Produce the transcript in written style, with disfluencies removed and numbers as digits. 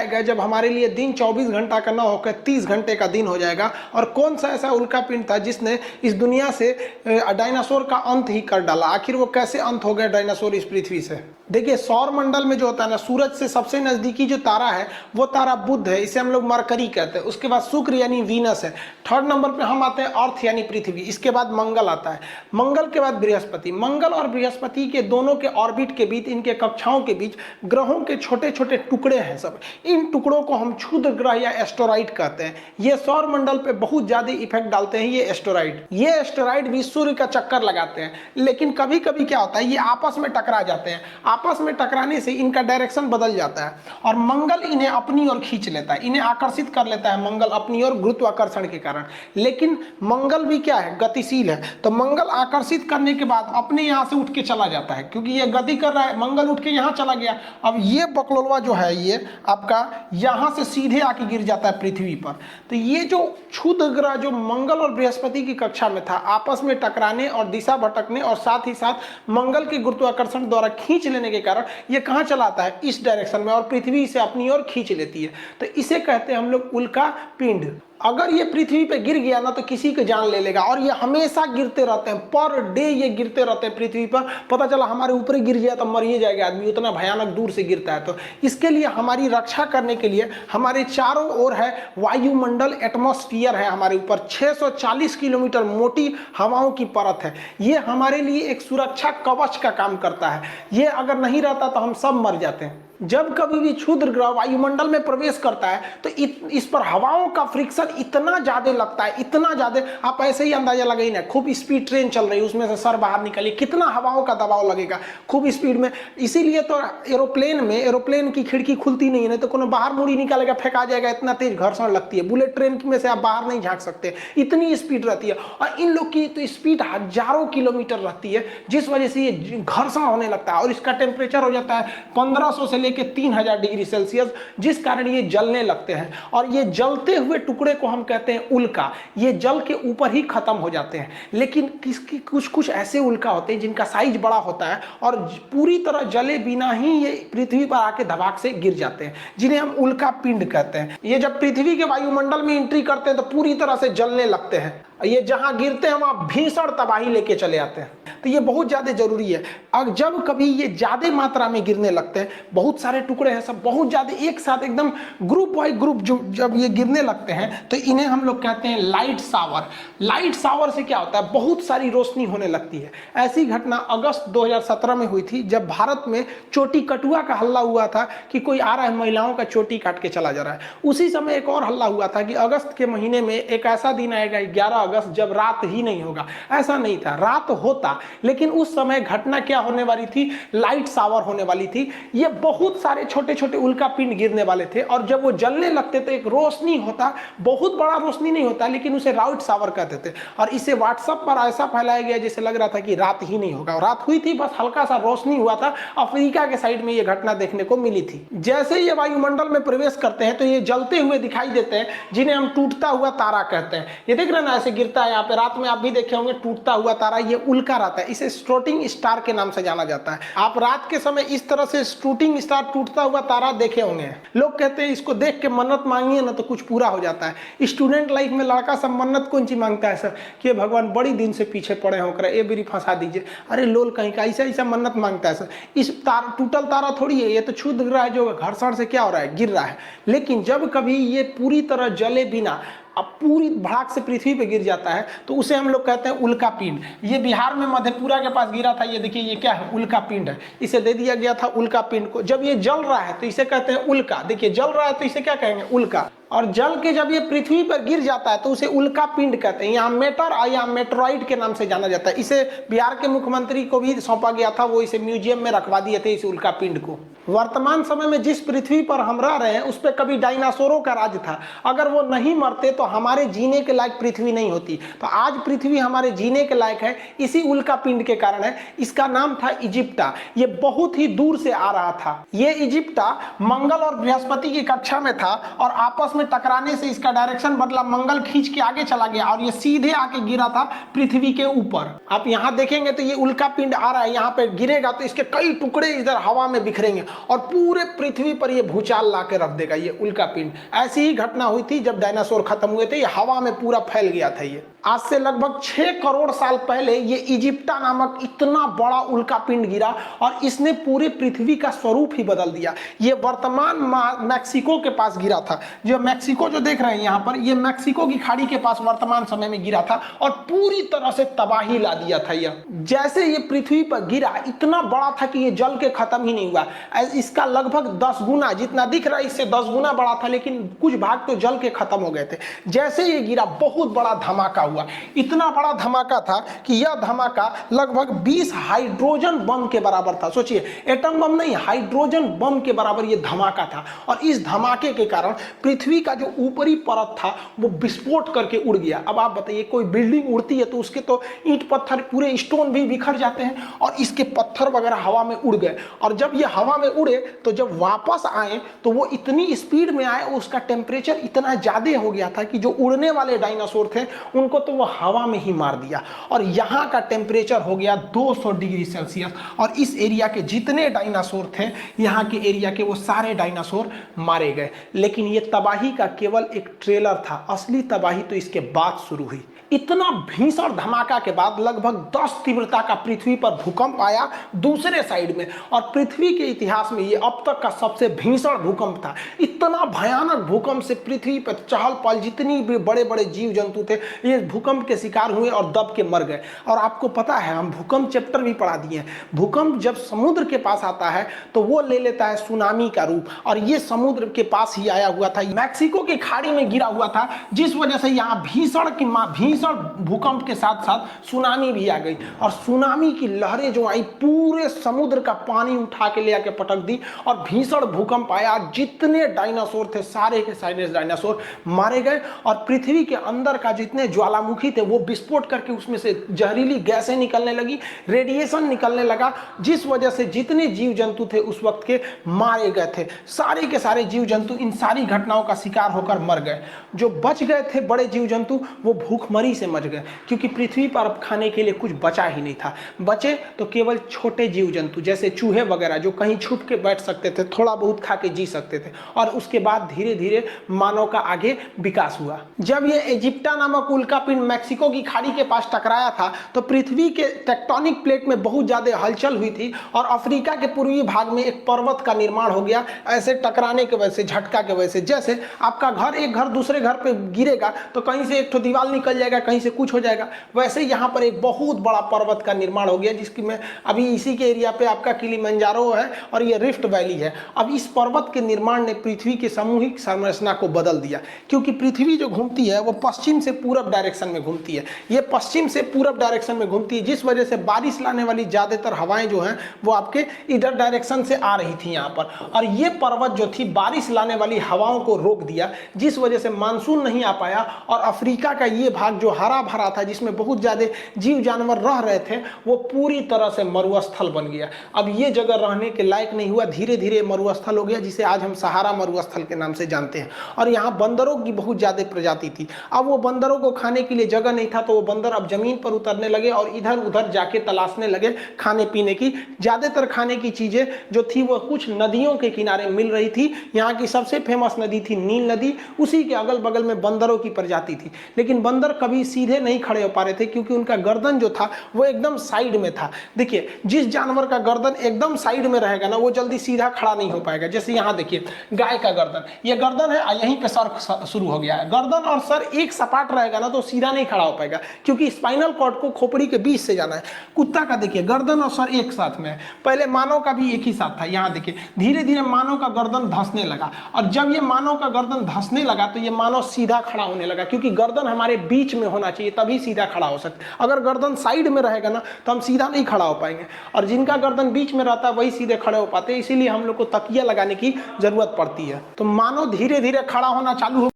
आएगा जब हमारे लिए दिन 24 घंटा का ना होकर 30 घंटे का दिन हो जाएगा? और कौन सा ऐसा उल्का पिंड था जिसने इस दुनिया से डायनासोर का अंत ही कर डाला? आखिर वो कैसे अंत हो गया डायनासोर इस पृथ्वी से? देखिए, सौर मंडल में जो होता है ना, सूरज से सबसे नजदीकी जो तारा है वो तारा बुध है, इसे हम लोग मरकरी कहते हैं। उसके बाद शुक्र यानी वीनस है। थर्ड नंबर पे हम आते हैं अर्थ यानी पृथ्वी। इसके बाद मंगल आता है। मंगल के बाद बृहस्पति। मंगल और बृहस्पति के दोनों के ऑर्बिट के बीच, इनके कक्षाओं के बीच ग्रहों के छोटे छोटे टुकड़े हैं सब। इन टुकड़ों को हम क्षुद्र ग्रह या एस्टेरॉइड कहते हैं। ये सौर मंडल पे बहुत ज्यादा इफेक्ट डालते हैं ये एस्टेरॉइड भी सूर्य का चक्कर लगाते हैं। लेकिन कभी कभी क्या होता है, ये आपस में टकरा जाते हैं। आपस में टकराने से इनका डायरेक्शन बदल जाता है और मंगल इन्हें अपनी ओर खींच लेता है, इन्हें आकर्षित कर लेता है मंगल अपनी ओर गुरुत्वाकर्षण के कारण। लेकिन मंगल भी क्या है, गतिशील है। तो मंगल आकर्षित करने के बाद अपने यहाँ से उठ के चला जाता है, क्योंकि ये गति कर रहा है। मंगल उठ के यहाँ चला गया। अब ये बकलोलवा जो है ये आपका यहाँ से सीधे आके गिर जाता है पृथ्वी पर। तो ये जो क्षुद्र ग्रह जो मंगल और बृहस्पति की कक्षा में था, आपस में टकराने और दिशा भटकने और साथ ही साथ मंगल के गुरुत्वाकर्षण द्वारा खींच लेने के कारण ये कहाँ चलाता है, इस डायरेक्शन में, और पृथ्वी से अपनी ओर खींच लेती है। तो इसे कहते हैं हम लोग उल्का पिंड। अगर ये पृथ्वी पे गिर गया ना तो किसी को जान ले लेगा। और ये हमेशा गिरते रहते हैं, पर डे ये गिरते रहते हैं पृथ्वी पर। पता चला हमारे ऊपर ही गिर गया तो मर ही जाएगा आदमी, उतना भयानक दूर से गिरता है। तो इसके लिए हमारी रक्षा करने के लिए हमारे चारों ओर है वायुमंडल, एटमॉस्फियर है हमारे ऊपर। 640 किलोमीटर मोटी हवाओं की परत है। ये हमारे लिए एक सुरक्षा कवच का काम करता है। ये अगर नहीं रहता तो हम सब मर जाते हैं। जब कभी भी क्षुद्र ग्रह वायुमंडल में प्रवेश करता है तो इस पर हवाओं का फ्रिक्शन इतना ज्यादा लगता है, इतना ज्यादा, आप ऐसे ही अंदाजा लगाइए ना, खूब स्पीड ट्रेन चल रही है, उसमें से सर बाहर निकलिए, कितना हवाओं का दबाव लगेगा खूब स्पीड में। इसीलिए तो एरोप्लेन की खिड़की खुलती नहीं है, नहीं तो कोनो बाहर मुड़ी निकालेगा, फेंका जाएगा, इतना तेज घर्षण लगती है। बुलेट ट्रेन में से आप बाहर नहीं झांक सकते, इतनी स्पीड रहती है। और इन लोग की तो स्पीड हजारों किलोमीटर रहती है, जिस वजह से ये घर्षण होने लगता है और इसका टेम्परेचर हो जाता है 1500 से लेके 3000 डिग्री सेल्सियस, जिस कारण ये जलने लगते हैं। और ये जलते हुए टुकड़े को हम कहते हैं उल्का। ये जल के ऊपर ही खत्म हो जाते हैं। लेकिन किसकी कुछ ऐसे उल्का होते हैं जिनका साइज बड़ा होता है और पूरी तरह जले बिना ही ये पृथ्वी पर आके धमाक से गिर जाते हैं, जिन्हें हम उल्का पिंड कहते हैं। ये जब पृथ्वी के वायुमंडल में एंट्री करते हैं तो पूरी तरह से जलने लगते हैं। ये जहां गिरते हैं वहां भीषण तबाही लेके चले आते हैं। तो ये बहुत ज्यादा जरूरी है। अब जब कभी ये ज्यादा मात्रा में गिरने लगते हैं, बहुत सारे टुकड़े हैं सब बहुत ज्यादा एक साथ एकदम ग्रुप बाय ग्रुप जब ये गिरने लगते हैं तो इन्हें हम लोग कहते हैं लाइट शावर। लाइट शावर से क्या होता है, बहुत सारी रोशनी होने लगती है। ऐसी घटना अगस्त 2017 में हुई थी, जब भारत में चोटी कटुआ का हल्ला हुआ था कि कोई आ रहा है महिलाओं का चोटी काट के चला जा रहा है। उसी समय एक और हल्ला हुआ था कि अगस्त के महीने में एक ऐसा दिन आएगा 11 अगस्त जब रात ही नहीं होगा। ऐसा नहीं था, रात होता, लेकिन उस समय घटना क्या होने वाली थी, लाइट शावर होने वाली थी। ये बहुत सारे छोटे छोटे उल्का पिंड गिरने वाले थे और जब वो जलने लगते तो एक रोशनी होता, बहुत बड़ा रोशनी नहीं होता, लेकिन उसे लाइट शावर कहते थे। और इसे व्हाट्सएप पर ऐसा फैलाया गया जैसे लग रहा था कि रात ही नहीं होगा। रात हुई थी, बस हल्का सा रोशनी हुआ था। अफ्रीका के साइड में ये घटना देखने को मिली थी। जैसे ये वायुमंडल में प्रवेश करते हैं तो ये जलते हुए दिखाई देते हैं, जिन्हें हम टूटता हुआ तारा कहते हैं। ये देख रहे हैं ना, ऐसे गिरता है यहाँ पे, रात में आप भी देखे होंगे टूटता हुआ तारा, ये उल्का रहता है। इसे शूटिंग स्टार के नाम से जाना जाता है। आप रात के समय इस तरह से शूटिंग स्टार टूटता हुआ तारा देखे होंगे। लोग कहते हैं इसको देख के मन्नत मांगिए ना तो कुछ पूरा हो जाता है। स्टूडेंट लाइफ में लड़का सब मन्नत कौन सी मांगता है सर, कि भगवान बड़ी दिन से पीछे पड़े होकर ये बेरी फंसा दीजिए। अरे लोल कहीं का ऐसा ऐसा मन्नत मांगता है सर। इस टूटल तारा थोड़ी है, ये तो क्षुद्र ग्रह है जो घर्षण से क्या हो रहा है, गिर रहा है। लेकिन जब कभी ये पूरी तरह जले बिना अब पूरी भाग से पृथ्वी पे गिर जाता है तो उसे हम लोग कहते हैं उल्का पिंड। ये बिहार में मधेपुरा के पास गिरा था। ये देखिए, ये क्या है, उल्का पिंड है। इसे दे दिया गया था उल्का पिंड को। जब ये जल रहा है तो इसे कहते हैं उल्का। देखिए, जल रहा है तो इसे क्या कहेंगे, उल्का। और जल के जब ये पृथ्वी पर गिर जाता है तो उसे उल्का पिंड कहते हैं। यहाँ मेटर और यहाँ मेट्रॉइड के नाम से जाना जाता है। इसे बिहार के मुख्यमंत्री को भी सौंपा गया था, वो इसे म्यूजियम में रखवा दिए थे, इस उल्का पिंड को। वर्तमान समय में जिस पृथ्वी पर हम रह रहे हैं उस पर कभी डायनासोरों का राज था। अगर वो नहीं मरते तो हमारे जीने के लायक पृथ्वी नहीं होती। तो आज पृथ्वी हमारे जीने के लायक है, इसी उल्का पिंड के कारण है। इसका नाम था इजिप्टा। ये बहुत ही दूर से आ रहा था। ये इजिप्टा मंगल और बृहस्पति की कक्षा में था और आपस में टकराने से इसका डायरेक्शन बदला, मंगल खींच के आगे चला गया और ये सीधे आके गिरा था पृथ्वी के ऊपर। आप यहाँ देखेंगे तो ये उल्का पिंड आ रहा है, यहाँ पे गिरेगा तो इसके कई टुकड़े इधर हवा में बिखरेंगे और पूरे पृथ्वी पर ये भूचाल ला के रख देगा ये उल्का पिंड। ऐसी ही घटना हुई थी जब डायनासोर खत्म हुए थे, ये हवा में पूरा फैल गया था। ये आज से लगभग 6 करोड़ साल पहले ये इजिप्टा नामक इतना बड़ा उल्का पिंड गिरा और इसने पूरे पृथ्वी का स्वरूप ही बदल दिया। ये वर्तमान मैक्सिको के पास गिरा था। जो मैक्सिको जो देख रहे हैं यहाँ पर, ये मैक्सिको की खाड़ी के पास वर्तमान समय में गिरा था और पूरी तरह से तबाही ला दिया था। यह जैसे ये पृथ्वी पर गिरा इतना बड़ा था कि ये जल के खत्म ही नहीं हुआ। इसका लगभग 10 गुना, जितना दिख रहा है इससे 10 गुना बड़ा था, लेकिन कुछ भाग तो जल के खत्म हो गए थे। जैसे ये गिरा बहुत बड़ा धमाका हुआ। इतना बड़ा धमाका था कि यह धमाका लगभग 20 हाइड्रोजन बम के बराबर था। सोचिए, एटम बम नहीं, हाइड्रोजन बम के बराबर यह धमाका था। और इस धमाके के कारण पृथ्वी का जो ऊपरी परत था वो विस्फोट करके उड़ गया। अब आप बताइए, कोई बिल्डिंग उड़ती है तो उसके तो ईंट पत्थर पूरे स्टोन भी बिखर जाते हैं और इसके पत्थर वगैरह हवा में उड़ गए। और जब ये हवा में उड़े तो जब वापस आए तो वो इतनी स्पीड में आए, उसका टेम्परेचर इतना ज्यादा हो गया था कि जो उड़ने वाले डायनासोर थे उनको तो वो हवा में ही मार दिया। और यहाँ का टेम्परेचर हो गया 200 डिग्री सेल्सियस। और इस एरिया के जितने डायनासोर थे, यहाँ के एरिया के, वो सारे डायनासोर मारे गए। लेकिन ये तबाही का केवल एक ट्रेलर था, असली तबाही तो इसके बाद शुरू हुई। इतना भीषण धमाका के बाद लगभग 10 तीव्रता का पृथ्वी पर भूकंप आया दूसरे साइड में, और पृथ्वी के इतिहास में ये अब तक का सबसे भीषण भूकंप था। इतना भयानक भूकंप से पृथ्वी पर चहल पहल, जितनी भी बड़े बड़े जीव जंतु थे ये भूकंप के शिकार हुए और दब के मर गए। और आपको पता है, हम भूकंप चैप्टर भी पढ़ा दिए हैं। भूकंप जब समुद्र के पास आता है तो वो ले लेता है सुनामी का रूप, और ये समुद्र के पास ही आया हुआ था, मैक्सिको की खाड़ी में गिरा हुआ था, जिस वजह से यहाँ भीषण भूकंप के साथ साथ सुनामी भी आ गई। और सुनामी की लहरें जो आई पूरे समुद्र का पानी उठा के ले आके पटक दी और भीषण भूकंप आया। जितने डायनासोर थे सारे के सारे डायनासोर मारे गए और पृथ्वी के अंदर का जितने ज्वालामुखी थे वो विस्फोट करके उसमें से जहरीली गैसें निकलने लगी, रेडिएशन निकलने लगा, जिस वजह से जितने जीव जंतु थे उस वक्त के मारे गए थे। सारे के सारे जीव जंतु इन सारी घटनाओं का शिकार होकर मर गए। जो बच गए थे बड़े जीव जंतु वो भूखमरी से मच गए, क्योंकि पृथ्वी पर अब खाने के लिए कुछ बचा ही नहीं था। बचे तो केवल छोटे जीव जंतु जैसे चूहे वगैरह, जो कहीं छुप के बैठ सकते थे, थोड़ा बहुत खा के जी सकते थे। और उसके बाद धीरे धीरे मानव का आगे विकास हुआ। जब ये इजिप्टा नामक उल्का पिंड मैक्सिको की खाड़ी के पास टकराया था तो पृथ्वी के टेक्टोनिक प्लेट में बहुत ज्यादा हलचल हुई थी और अफ्रीका के पूर्वी भाग में एक पर्वत का निर्माण हो गया, ऐसे टकराने की वजह से, झटका की वजह से। जैसे आपका घर, एक घर दूसरे घर पे गिरेगा तो कहीं से एक तो दीवार निकल जाएगा, कहीं से कुछ हो जाएगा, वैसे यहाँ पर एक बहुत बड़ा पर्वत का निर्माण हो गया, जिसकी मैं अभी इसी के एरिया पे आपका किलिमंजारो है और ये रिफ्ट वैली है। अब इस पर्वत के निर्माण ने पृथ्वी की सामूहिक संरचना को बदल दिया, क्योंकि पृथ्वी जो घूमती है वो पश्चिम से पूरब डायरेक्शन में घूमती है। ये पश्चिम से पूरब डायरेक्शन में घूमती है, जिस वजह से बारिश लाने वाली ज्यादातर हवाएं जो हैं वो आपके इधर डायरेक्शन से आ रही थी यहाँ पर। और ये पर्वत जो थी बारिश लाने वाली हवाओं को रोक दिया, जिस वजह से मानसून नहीं आ पाया और अफ्रीका का ये भाग जो हरा भरा था, जिसमें बहुत ज्यादा जीव जानवर रह रहे थे, वो पूरी तरह से मरुस्थल बन गया। अब ये जगह रहने के लायक नहीं हुआ, धीरे धीरे मरुस्थल हो गया, जिसे आज हम सहारा मरुस्थल के नाम से जानते हैं। और यहाँ बंदरों की बहुत ज्यादा प्रजाति थी। अब वो बंदरों को खाने के लिए जगह नहीं था, तो वो बंदर अब जमीन पर उतरने लगे और इधर उधर जाके तलाशने लगे खाने पीने की। ज्यादातर खाने की चीजें जो थी वो कुछ नदियों के किनारे मिल रही थी। यहाँ की सबसे फेमस नदी थी नील नदी, उसी के अगल बगल में बंदरों की प्रजाति थी। लेकिन बंदर कभी सीधे नहीं खड़े हो पा रहे थे, क्योंकि उनका गर्दन जो था वो एकदम साइड में था। देखिए, जिस जानवर का गर्दन एकदम साइड में रहेगा ना, वो जल्दी सीधा खड़ा नहीं हो पाएगा। जैसे यहाँ देखिए, गाय का गर्दन, ये गर्दन है, यहीं पे सर शुरू हो गया है। गर्दन और सर एक सपाट रहेगा ना तो सीधा नहीं खड़ा हो पाएगा, क्योंकि स्पाइनल कॉर्ड को खोपड़ी के बीच से जाना है। कुत्ता का देखिए, गर्दन और सर एक साथ में है। पहले मानव का भी एक ही साथ था। यहाँ देखिए, धीरे धीरे मानव का गर्दन धंसने लगा, और जब ये मानव का गर्दन धंसने लगा तो ये मानव सीधा खड़ा होने लगा, क्योंकि गर्दन हमारे बीच में होना चाहिए, तभी सीधा खड़ा हो सकता है। अगर गर्दन साइड में रहेगा ना तो हम सीधा नहीं खड़ा हो पाएंगे, और जिनका गर्दन बीच में रहता है वही सीधे खड़े हो पाते हैं। इसीलिए हम लोग को तकिया लगाने की जरूरत पड़ती है। तो मानव धीरे धीरे खड़ा होना चालू हो